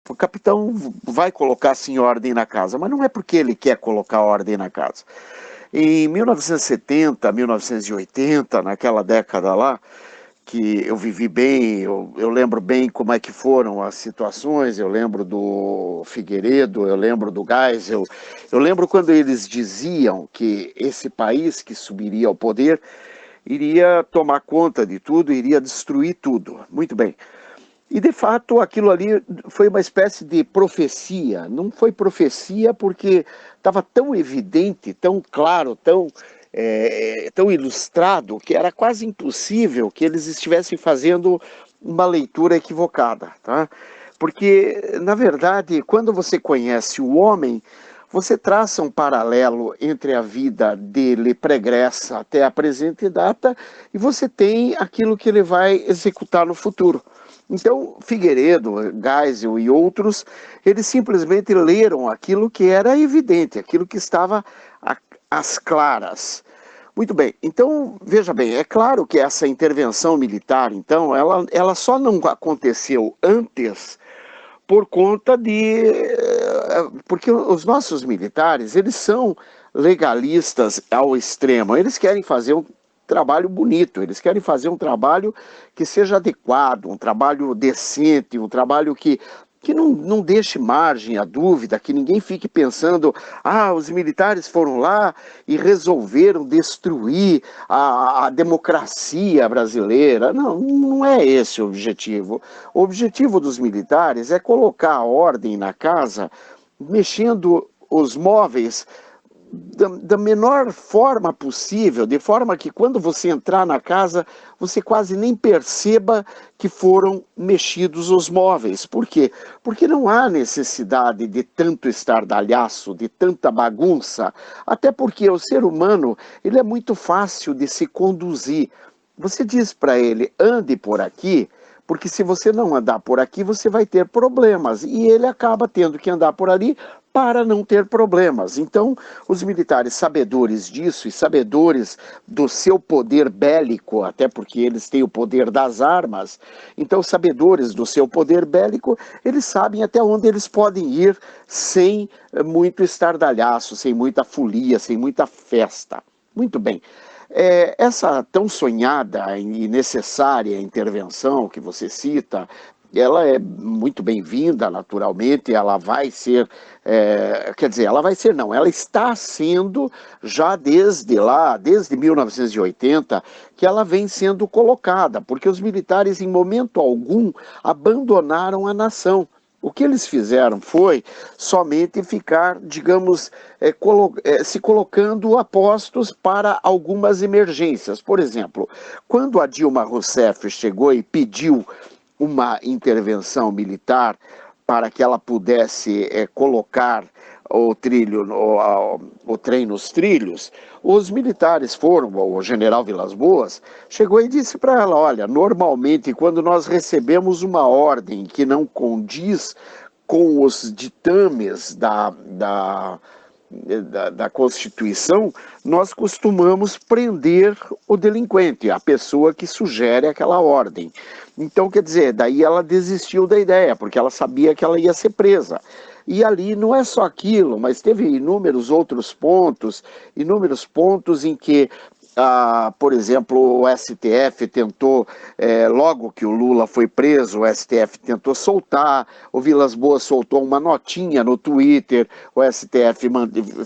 o capitão vai colocar assim ordem na casa, mas não é porque ele quer colocar ordem na casa. Em 1970, 1980, naquela década lá, que eu vivi bem, eu lembro bem como é que foram as situações, eu lembro do Figueiredo, eu lembro do Geisel, eu lembro quando eles diziam que esse país que subiria ao poder iria tomar conta de tudo, iria destruir tudo. Muito bem. E, de fato, aquilo ali foi uma espécie de profecia. Não foi profecia porque estava tão evidente, tão claro, tão ilustrado, que era quase impossível que eles estivessem fazendo uma leitura equivocada. Tá? Porque, na verdade, quando você conhece o homem, você traça um paralelo entre a vida dele pregressa até a presente data e você tem aquilo que ele vai executar no futuro. Então, Figueiredo, Geisel e outros, eles simplesmente leram aquilo que era evidente, aquilo que estava às claras. Muito bem, então, veja bem, é claro que essa intervenção militar, então, ela só não aconteceu antes por conta porque os nossos militares, eles são legalistas ao extremo, eles querem fazer um trabalho bonito, eles querem fazer um trabalho que seja adequado, um trabalho decente, um trabalho que não deixe margem à dúvida, que ninguém fique pensando, os militares foram lá e resolveram destruir a democracia brasileira. Não, não é esse o objetivo. O objetivo dos militares é colocar a ordem na casa, mexendo os móveis da menor forma possível, de forma que quando você entrar na casa, você quase nem perceba que foram mexidos os móveis. Por quê? Porque não há necessidade de tanto estardalhaço, de tanta bagunça, até porque o ser humano, ele é muito fácil de se conduzir. Você diz para ele, ande por aqui, porque se você não andar por aqui, você vai ter problemas. E ele acaba tendo que andar por ali para não ter problemas. Então, os militares sabedores disso e sabedores do seu poder bélico, até porque eles têm o poder das armas, então, sabedores do seu poder bélico, eles sabem até onde eles podem ir sem muito estardalhaço, sem muita folia, sem muita festa. Muito bem. Essa tão sonhada e necessária intervenção que você cita, ela é muito bem-vinda, naturalmente, ela vai ser, quer dizer, ela vai ser não, ela está sendo já desde 1980, que ela vem sendo colocada, porque os militares em momento algum abandonaram a nação. O que eles fizeram foi somente ficar, digamos, se colocando a postos para algumas emergências. Por exemplo, quando a Dilma Rousseff chegou e pediu uma intervenção militar para que ela pudesse colocar o trem nos trilhos, os militares foram, o general Vilas Boas chegou e disse para ela, olha, normalmente quando nós recebemos uma ordem que não condiz com os ditames da Constituição, nós costumamos prender o delinquente, a pessoa que sugere aquela ordem. Então, quer dizer, daí ela desistiu da ideia, porque ela sabia que ela ia ser presa. E ali não é só aquilo, mas teve inúmeros pontos em que por exemplo, o STF tentou, logo que o Lula foi preso, o STF tentou soltar, o Vilas Boas soltou uma notinha no Twitter, o STF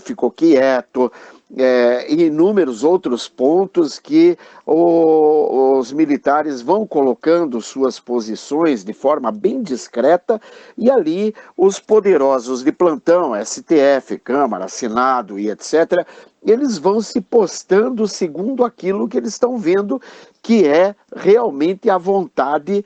ficou quieto, e inúmeros outros pontos que os militares vão colocando suas posições de forma bem discreta e ali os poderosos de plantão, STF, Câmara, Senado e etc., eles vão se postando segundo aquilo que eles estão vendo que é realmente a vontade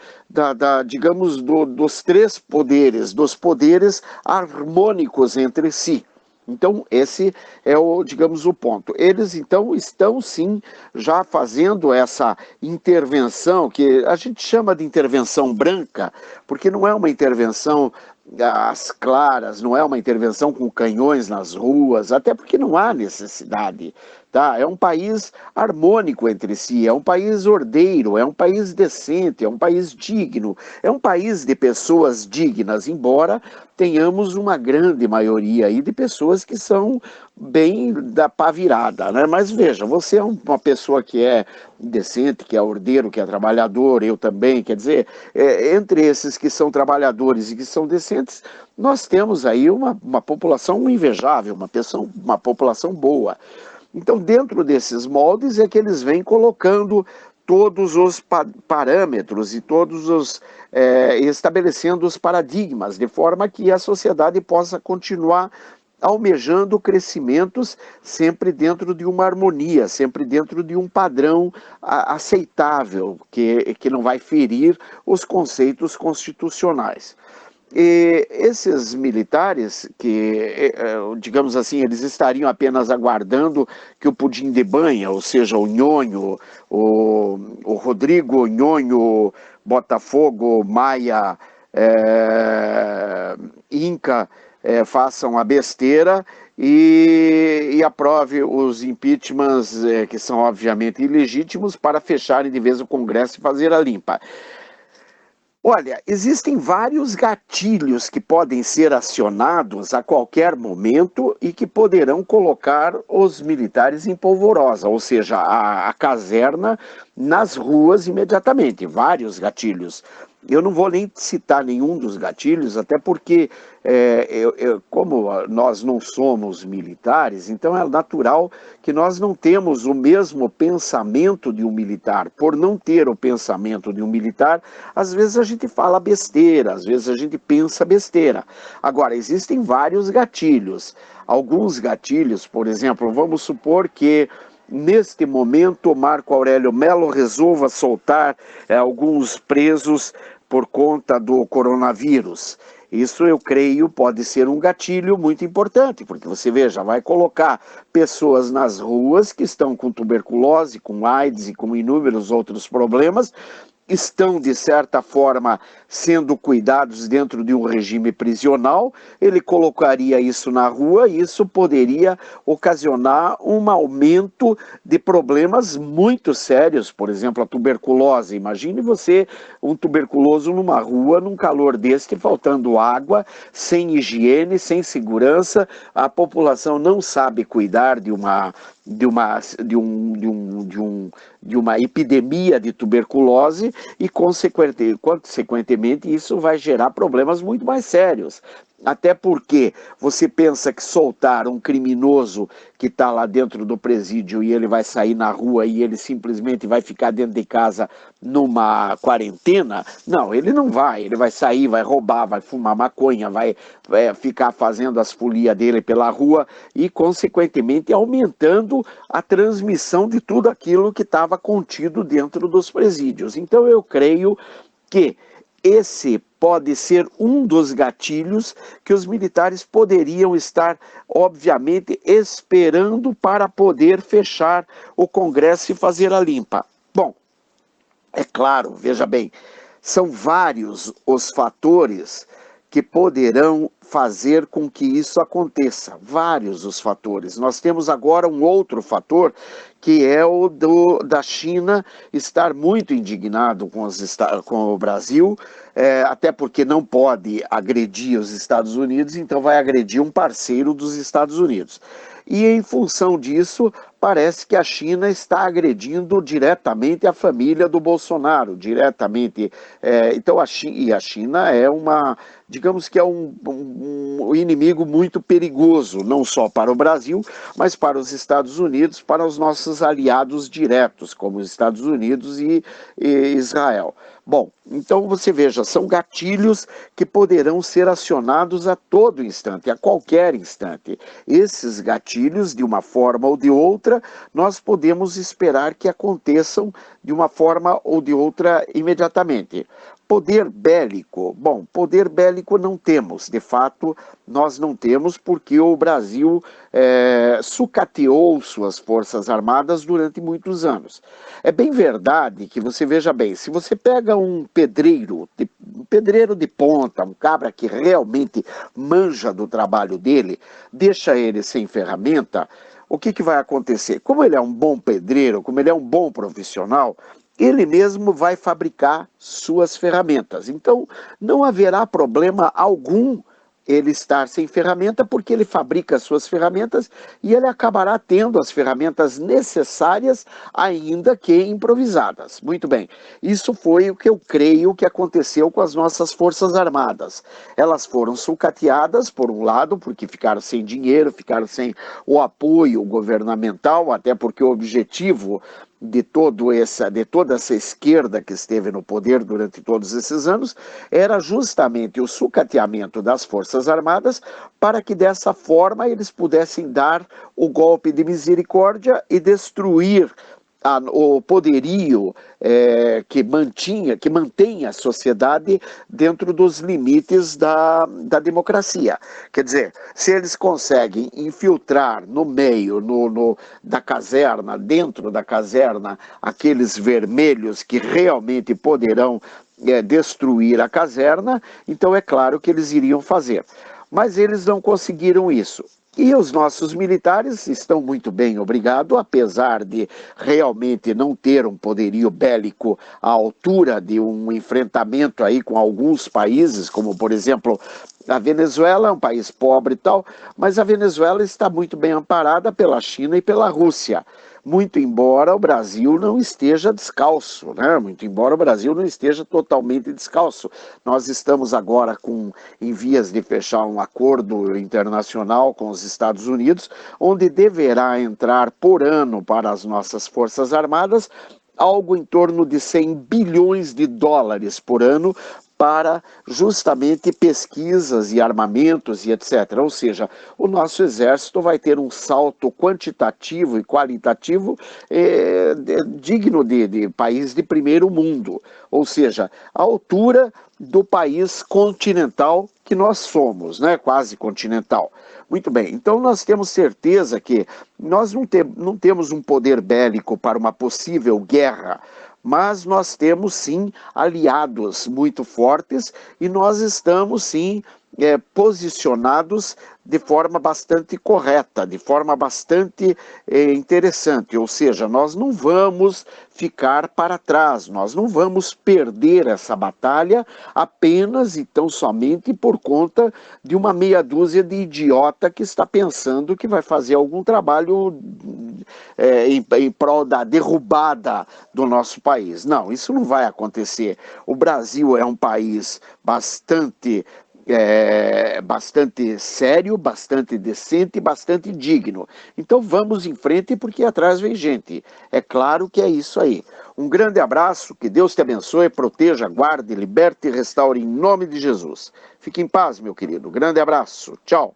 digamos, dos três poderes, dos poderes harmônicos entre si. Então, esse é digamos, o ponto. Eles, então, estão, sim, já fazendo essa intervenção, que a gente chama de intervenção branca, porque não é uma intervenção às claras, não é uma intervenção com canhões nas ruas, até porque não há necessidade. tá? É um país harmônico entre si, é um país ordeiro, é um país decente, é um país digno, é um país de pessoas dignas, embora tenhamos uma grande maioria aí de pessoas que são bem da pá virada, né? Mas veja, você é uma pessoa que é decente, que é ordeiro, que é trabalhador, eu também, quer dizer, entre esses que são trabalhadores e que são decentes, nós temos aí uma população invejável, uma população boa. Então, dentro desses moldes é que eles vêm colocando todos os parâmetros e todos os estabelecendo os paradigmas, de forma que a sociedade possa continuar almejando crescimentos sempre dentro de uma harmonia, sempre dentro de um padrão aceitável, que não vai ferir os conceitos constitucionais. E esses militares, que, digamos assim, eles estariam apenas aguardando que o pudim de banha, ou seja, o Nhonho, o Rodrigo Nhonho, Botafogo, Maia, Inca, façam a besteira e aprove os impeachments, que são obviamente ilegítimos, para fecharem de vez o Congresso e fazer a limpa. Olha, existem vários gatilhos que podem ser acionados a qualquer momento e que poderão colocar os militares em polvorosa, ou seja, a caserna nas ruas imediatamente. Vários gatilhos. Eu não vou nem citar nenhum dos gatilhos, até porque, como nós não somos militares, então é natural que nós não temos o mesmo pensamento de um militar. Por não ter o pensamento de um militar, às vezes a gente fala besteira, às vezes a gente pensa besteira. Agora, existem vários gatilhos. Alguns gatilhos, por exemplo, vamos supor que neste momento Marco Aurélio Melo resolva soltar alguns presos por conta do coronavírus. Isso, eu creio, pode ser um gatilho muito importante, porque você veja, vai colocar pessoas nas ruas que estão com tuberculose, com AIDS e com inúmeros outros problemas, estão, de certa forma, sendo cuidados dentro de um regime prisional, ele colocaria isso na rua e isso poderia ocasionar um aumento de problemas muito sérios, por exemplo, a tuberculose. Imagine você, um tuberculoso numa rua, num calor deste, faltando água, sem higiene, sem segurança, a população não sabe cuidar de uma epidemia de tuberculose e, consequentemente, isso vai gerar problemas muito mais sérios. Até porque você pensa que soltar um criminoso que está lá dentro do presídio e ele vai sair na rua e ele simplesmente vai ficar dentro de casa numa quarentena? Não, ele não vai. Ele vai sair, vai roubar, vai fumar maconha, vai ficar fazendo as folias dele pela rua e, consequentemente, aumentando a transmissão de tudo aquilo que estava contido dentro dos presídios. Então, eu creio que esse pode ser um dos gatilhos que os militares poderiam estar, obviamente, esperando para poder fechar o Congresso e fazer a limpa. Bom, é claro, veja bem, são vários os fatores que poderão fazer com que isso aconteça. Vários os fatores. Nós temos agora um outro fator, que é o da China estar muito indignado com o Brasil, até porque não pode agredir os Estados Unidos, então vai agredir um parceiro dos Estados Unidos. E, em função disso, parece que a China está agredindo diretamente a família do Bolsonaro, diretamente. Então, a China é digamos que é um inimigo muito perigoso, não só para o Brasil, mas para os Estados Unidos, para os nossos aliados diretos, como os Estados Unidos e Israel. Bom, então você veja, são gatilhos que poderão ser acionados a todo instante, a qualquer instante. Esses gatilhos, de uma forma ou de outra, nós podemos esperar que aconteçam de uma forma ou de outra imediatamente. Poder bélico, bom, poder bélico não temos, de fato nós não temos, porque o Brasil sucateou suas forças armadas durante muitos anos. É bem verdade que você veja bem, se você pega um pedreiro de ponta, um cabra que realmente manja do trabalho dele, deixa ele sem ferramenta, o que vai acontecer? Como ele é um bom pedreiro, como ele é um bom profissional, ele mesmo vai fabricar suas ferramentas. Então, não haverá problema algum ele estar sem ferramenta, porque ele fabrica as suas ferramentas e ele acabará tendo as ferramentas necessárias, ainda que improvisadas. Muito bem, isso foi o que eu creio que aconteceu com as nossas Forças Armadas. Elas foram sucateadas, por um lado, porque ficaram sem dinheiro, ficaram sem o apoio governamental, até porque o objetivo de toda essa esquerda que esteve no poder durante todos esses anos, era justamente o sucateamento das Forças Armadas para que dessa forma eles pudessem dar o golpe de misericórdia e destruir o poderio que mantém a sociedade dentro dos limites da democracia. Quer dizer, se eles conseguem infiltrar no meio da caserna, dentro da caserna, aqueles vermelhos que realmente poderão destruir a caserna, então é claro que eles iriam fazer. Mas eles não conseguiram isso. E os nossos militares estão muito bem, obrigado, apesar de realmente não ter um poderio bélico à altura de um enfrentamento aí com alguns países, como por exemplo a Venezuela, é um país pobre e tal, mas a Venezuela está muito bem amparada pela China e pela Rússia. Muito embora o Brasil não esteja descalço, né? Muito embora o Brasil não esteja totalmente descalço. Nós estamos agora em vias de fechar um acordo internacional com os Estados Unidos, onde deverá entrar por ano para as nossas Forças Armadas algo em torno de 100 bilhões de dólares por ano para justamente pesquisas e armamentos e etc. Ou seja, o nosso exército vai ter um salto quantitativo e qualitativo digno de país de primeiro mundo. Ou seja, a altura do país continental que nós somos, né? Quase continental. Muito bem, então nós temos certeza que nós não temos um poder bélico para uma possível guerra, mas nós temos sim aliados muito fortes e nós estamos sim posicionados de forma bastante correta, de forma bastante interessante, ou seja, nós não vamos ficar para trás, nós não vamos perder essa batalha apenas e tão somente por conta de uma meia dúzia de idiota que está pensando que vai fazer algum trabalho em prol da derrubada do nosso país. Não, isso não vai acontecer. O Brasil é um país bastante sério, bastante decente, bastante digno. Então vamos em frente porque atrás vem gente. É claro que é isso aí. Um grande abraço, que Deus te abençoe, proteja, guarde, liberte e restaure em nome de Jesus. Fique em paz, meu querido. Grande abraço. Tchau.